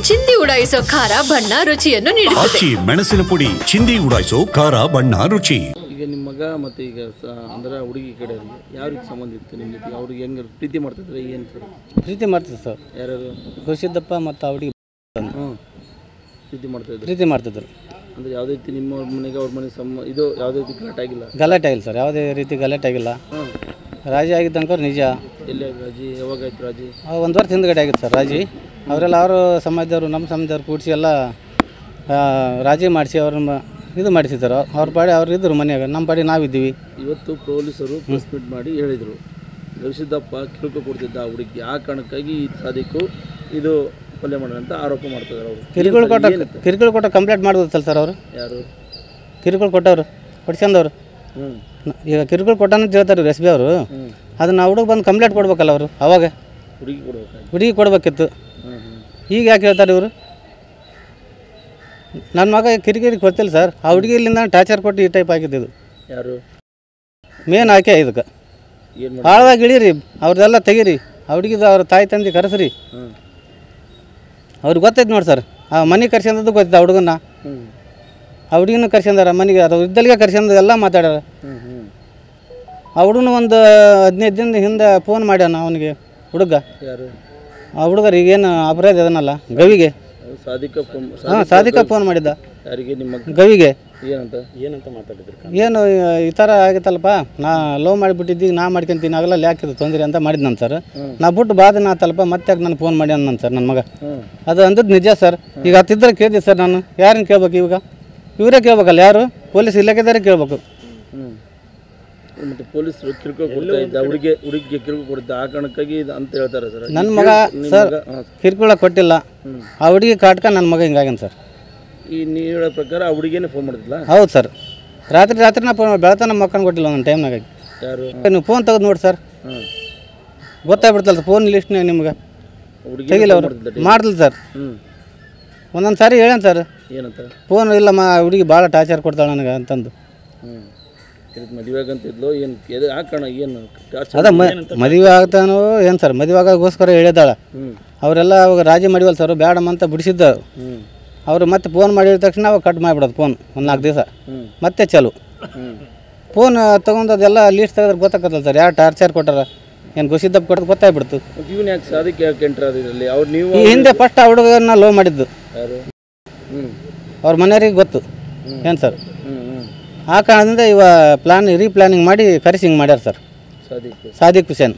ಚಿಂದಿ ಉಡಾಯಿಸೋ ಖಾರ ಬಣ್ಣ ರುಚಿಯನ್ನು ನೀಡುತ್ತದೆ. ಮೆಣಸಿನ ಪುಡಿ ಚಿಂದಿ ಉಡಾಯಿಸೋ ಖಾರ ಬಣ್ಣ ರುಚಿ. ಈಗ ನಿಮ್ಮ ಮಗ ಮತ್ತೆ ಈಗ ಅಂದ್ರೆ ಹುಡುಗಿ ಕಡೆ ಯಾವ ರೀತಿ ಸಂಬಂಧ ಇತ್ತು ನಿಮ್ಮ ಜೊತೆ? ಅವ್ರಿಗೆ ಹೆಂಗೆ ಪ್ರೀತಿ ಮಾಡ್ತಿದ್ರೆ ಏನು ಸರ್? ಪ್ರೀತಿ ಮಾಡ್ತಿದ್ರು ಸರ್. ಯಾರ್ಯಾರು? ಖುಷಿದ್ದಪ್ಪ ಮತ್ತು ಹುಡುಗಿ ಪ್ರೀತಿ ಮಾಡ್ತಿದ್ರು. ಅಂದರೆ ಯಾವುದೇ ರೀತಿ ನಿಮ್ಮ ಮನೆಗೆ ಅವ್ರ ಮನೆಗೆ ಇದು ಯಾವುದೇ ರೀತಿ ಗಲಾಟೆ ಆಗಿಲ್ಲ ಸರ್. ಯಾವುದೇ ರೀತಿ ಗಲಾಟೆ ಆಗಿಲ್ಲ. ರಾಜಿ ಆಗಿದ್ದಂಕ ನಿಜ. ಎಲ್ಲಿ ರಾಜಿ? ಯಾವಾಗ ಆಯ್ತು ರಾಜಿ? 1 ವರ್ಷ ಹಿಂದ್ಗಡೆ ಆಗಿತ್ತು ಸರ್ ರಾಜಿ. ಅವರೆಲ್ಲ ಅವರು ಸಮಾಜದವರು ನಮ್ಮ ಸಮಾಜದವ್ರು ಕೂಡಿಸಿ ಎಲ್ಲ ರಾಜಿ ಮಾಡಿಸಿ ಅವ್ರನ್ನ ಇದು ಮಾಡಿಸಿದ್ರು. ಅವ್ರ ಪಾಡಿ ಅವ್ರು ಇದ್ದರು ಮನೆಯಾಗ, ನಮ್ಮ ಪಾಡಿ ನಾವಿದ್ದೀವಿ. ಇವತ್ತು ಪೊಲೀಸರು ಪ್ರೆಸ್ ಮೀಟ್ ಮಾಡಿ ಹೇಳಿದರು, ಗವಿಸಿದ್ದಪ್ಪ ಕಿರುಕು ಕೊಡ್ತಿದ್ದ ಹುಡುಗಿ, ಆ ಕಾರಣಕ್ಕಾಗಿ ಸಾದಿಕು ಇದು ಕೊಲೆ ಮಾಡೋದಂತ ಆರೋಪ ಮಾಡ್ತಿದ್ದಾರೆ. ಅವರು ಕಿರುಕುಳ ಕೊಟ್ಟ ಕಂಪ್ಲೇಂಟ್ ಮಾಡ್ಬೋದಲ್ಲ ಸರ್? ಅವರು ಯಾರು ಕಿರುಕುಳ ಕೊಟ್ಟವರು ಕೊಡ್ಸ್ಕೊಂಡವ್ರು? ಈಗ ಕಿರುಕುಳ ಕೊಟ್ಟಾನಂತ ಹೇಳ್ತಾರೆ ಎಸ್ ಬಿ ಅವರು. ಅದನ್ನು ಹುಡುಗ ಬಂದು ಕಂಪ್ಲೇಂಟ್ ಕೊಡ್ಬೇಕಲ್ಲ ಅವರು. ಅವಾಗ ಹುಡುಗಿ ಕೊಡ್ಬೇಕಿತ್ತು. ಈಗ ಯಾಕೆ ಹೇಳ್ತಾರೆ ಇವರು? ನನ್ನ ಮಗ ಕಿರಿಕಿರಿ ಗೊತ್ತಿಲ್ಲ ಸರ್. ಆ ಹುಡುಗಿ ಇಲ್ಲಿಂದ ಟಾರ್ಚರ್ ಕೊಟ್ಟು ಈ ಟೈಪ್ ಆಗಿದ್ದು. ಯಾರು ಮೇನ್ ಆಕೆ ಇದಕ್ಕೆ ಆಳವಾಗಿ ಇಳೀರಿ, ಅವ್ರದ್ದೆಲ್ಲ ತೆಗೀರಿ. ಆ ಹುಡುಗಿದು ಅವ್ರ ತಾಯಿ ತಂದೆ ಕರೆಸ್ರಿ. ಅವ್ರಿಗೆ ಗೊತ್ತೈತೆ ನೋಡಿ ಸರ್. ಆ ಮನೆಗೆ ಕರ್ಸ್ಕೊಂಡದ್ದು ಗೊತ್ತಿತ್ತು ಆ ಹುಡುಗನ್ನ. ಆ ಹುಡುಗಿನ ಕರ್ಸ್ಕೊಂಡಾರ ಮನೆಗೆ, ಅದು ಇದ್ದಲ್ಲಿಗೆ ಕರ್ಸ್ಕೊಂಡು ಎಲ್ಲ ಮಾತಾಡ್ಯಾರ. ಆ ಹುಡುಗನ ಒಂದು 15 ದಿನದ ಹಿಂದೆ ಫೋನ್ ಮಾಡ್ಯಾನ ಅವನಿಗೆ ಹುಡುಗ. ಯಾರು? ಆ ಹುಡುಗರು ಈಗೇನು ಅಪರಾಧ ಅದನ್ನಲ್ಲ ಗವಿಗೆ. ಸಾದಿಕ ಫೋನ್ ಮಾಡಿದ್ದ. ಯಾರಿಗೆ? ನಿಮ್ಮ ಗವಿಗೆ. ಏನಂತ ಮಾತಾಡಿದ್ರು? ಏನು ಈ ಥರ ಆಗಿತ್ತಲ್ಲಪ್ಪ, ನಾ ಲವ್ ಮಾಡಿಬಿಟ್ಟಿದ್ದೀಗ ನಾ ಮಾಡ್ಕೊಂತೀನಿ, ಆಗಲ್ಲ ಯಾಕಿದು ತೊಂದರೆ ಅಂತ ಮಾಡಿದ್ನಂತ ಸರ್. ನಾ ಬಿಟ್ಟು ಬಾದನ ಆತಲ್ಪ ಮತ್ತೆ ನಾನು ಫೋನ್ ಮಾಡಿ ಅಂದ ಸರ್ ನನ್ನ ಮಗ. ಅದು ಅಂದದ್ದು ನಿಜ ಸರ್. ಈಗ ಹತ್ತಿದ್ರೆ ಕೇಳಿದೆ ಸರ್ ನಾನು. ಯಾರನ್ನು ಕೇಳ್ಬೇಕು ಇವಾಗ? ಇವರೇ ಕೇಳ್ಬೇಕಲ್ಲ. ಯಾರು? ಪೊಲೀಸ್ ಇಲಾಖೆದಾರೆ ಕೇಳ್ಬೇಕು. ಮತ್ತು ಪೊಲೀಸರು ಕಿರುಕುಳ ಕೊಡ್ತಾ ಇದ್ದ ಹುಡುಗಿಗೆ ಕಿರುಕುಳ ಕೊಡ್ತಾ, ಆ ಕಾರಣಕ್ಕಾಗಿ ಅಂತ ಹೇಳ್ತಾರೆ ಸರ್. ನನ್ನ ಮಗ ಸರ್ ಕಿರುಕುಳ ಕೊಟ್ಟಿಲ್ಲ. ಆ ಹುಡುಗಿ ಕಾಟ್ಕ ನನ್ನ ಮಗ ಹಿಂಗಾಗ್ಯಾನ ಸರ್. ಈ ನೀವು ಹೇಳೋ ಪ್ರಕಾರ ಆ ಹುಡುಗಿನೇ ಫೋನ್ ಮಾಡಿದ್ಲ? ಹೌದು ಸರ್. ರಾತ್ರಿ ನಾ ಫೋನ್ ಬೆಳತನ ಮಕ್ಕಳು ಕೊಟ್ಟಿಲ್ಲ ಒಂದು ಟೈಮ್ನಾಗ. ಯಾರು? ನೀವು ಫೋನ್ ತೆಗೆದು ನೋಡಿ ಸರ್, ಗೊತ್ತಾಗ್ಬಿಡ್ತಲ್ಲ ಸರ್. ಫೋನ್ ಲಿಸ್ಟ್ನಾಗ ನಿಮ್ಗೆ ತೆಗಿಲ್ಲ ಅವ್ರು ಮಾಡ್ದಿಲ್ಲ ಸರ್. ಒಂದೊಂದು ಸಾರಿ ಹೇಳೇನು ಸರ್, ಏನಂತ? ಫೋನ್ ಇಲ್ಲ ಹುಡುಗಿ ಭಾಳ ಟಾರ್ಚರ್ ಕೊಡ್ತಾಳೆ ನನಗೆ ಅಂತಂದು. ಮದುವೆ ಆಗಂತಿದ್ಲು ಏನು? ಆ ಕಾರಣ ಏನು? ಅದ ಮದುವೆ ಆಗ್ತಾನೋ ಏನು ಸರ್, ಮದುವೆ ಆಗೋಸ್ಕರ ಹೇಳಿದಾಳೆ. ಅವರೆಲ್ಲ ಅವಾಗ ರಾಜಿ ಮಾಡಿವಲ್ಲ ಸರ್, ಬೇಡಮ್ಮಂತ ಬಿಡಿಸಿದ್ದ. ಅವರು ಮತ್ತೆ ಫೋನ್ ಮಾಡಿದ ತಕ್ಷಣ ಅವಾಗ ಕಟ್ ಮಾಡಿಬಿಡೋದು ಫೋನ್. ಒಂದು 4 ದಿವಸ ಮತ್ತೆ ಚಾಲು. ಫೋನ್ ತೊಗೊಂಡದೆಲ್ಲ ಲೀಸ್ಟ್ ತೆಗೆದ್ರೆ ಗೊತ್ತಾಗತ್ತಲ್ಲ ಸರ್ ಯಾರು ಟಾರ್ಚರ್ ಕೊಟ್ಟಾರ, ಏನು ಗೊಸಿದ್ದಪ್ಪ ಕೊಟ್ಟದ್ದು ಗೊತ್ತಾಗ್ಬಿಡ್ತು. ಇವನು ಯಾಕೆ ಸಾದಿಕ್ಕೆ ಯಾಕೆ ಎಂಟ್ರ್ ಆದಿದ್ರಲ್ಲಿ? ಅವ್ರು ನೀವು ಈ ಹಿಂದೆ ಫಸ್ಟ್ ಆ ಹುಡುಗನ ಲವ್ ಮಾಡಿದ್ದು. ಯಾರು? ಅವ್ರ ಮನೆಯವ್ರಿಗೆ ಗೊತ್ತು ಏನು ಸರ್. ಆ ಕಾರಣದಿಂದ ಇವ ರೀಪ್ಲಾನಿಂಗ್ ಮಾಡಿ ಕರೆಸಿ ಹಿಂಗೆ ಮಾಡ್ಯಾರ ಸರ್. ಸಾದಿಕ್ ಹುಸೇನ್.